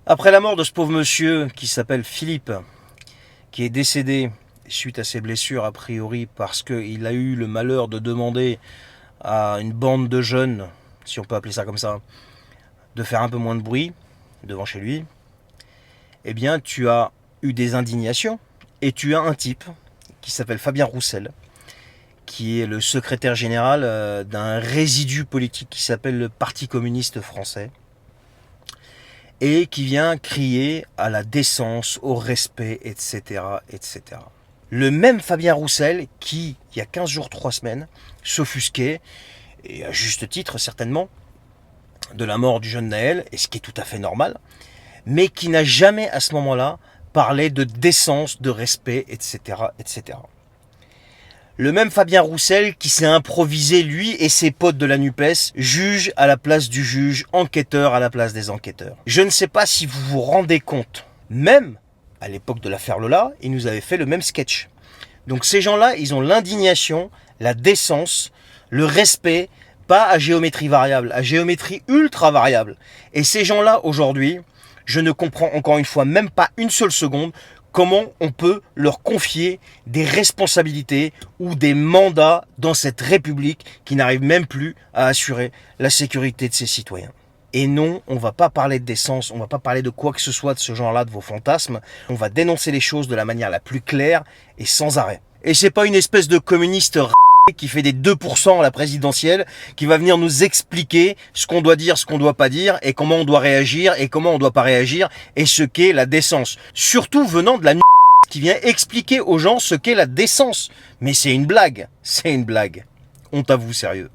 Après la mort de ce pauvre monsieur qui s'appelle Philippe, qui est décédé suite à ses blessures a priori parce qu'il a eu le malheur de demander à une bande de jeunes, si on peut appeler ça comme ça, de faire un peu moins de bruit devant chez lui, eh bien tu as eu des indignations et tu as un type qui s'appelle Fabien Roussel, qui est le secrétaire général d'un résidu politique qui s'appelle le Parti communiste français, et qui vient crier à la décence, au respect, etc., etc. Le même Fabien Roussel qui, il y a 15 jours, 3 semaines, s'offusquait, et à juste titre certainement, de la mort du jeune Naël, et ce qui est tout à fait normal, mais qui n'a jamais à ce moment-là parlé de décence, de respect, etc., etc. Le même Fabien Roussel qui s'est improvisé, lui et ses potes de la NUPES, juge à la place du juge, enquêteur à la place des enquêteurs. Je ne sais pas si vous vous rendez compte, même à l'époque de l'affaire Lola, ils nous avaient fait le même sketch. Donc ces gens-là, ils ont l'indignation, la décence, le respect, pas à géométrie variable, à géométrie ultra variable. Et ces gens-là, aujourd'hui, je ne comprends encore une fois même pas une seule seconde comment on peut leur confier des responsabilités ou des mandats dans cette République qui n'arrive même plus à assurer la sécurité de ses citoyens. Et non, on ne va pas parler de décence, on ne va pas parler de quoi que ce soit de ce genre-là, de vos fantasmes. On va dénoncer les choses de la manière la plus claire et sans arrêt. Et c'est pas une espèce de communiste qui fait des 2% à la présidentielle, qui va venir nous expliquer ce qu'on doit dire, ce qu'on doit pas dire, et comment on doit réagir, et comment on doit pas réagir, et ce qu'est la décence. Surtout venant de la qui vient expliquer aux gens ce qu'est la décence. Mais c'est une blague, honte à vous, sérieux.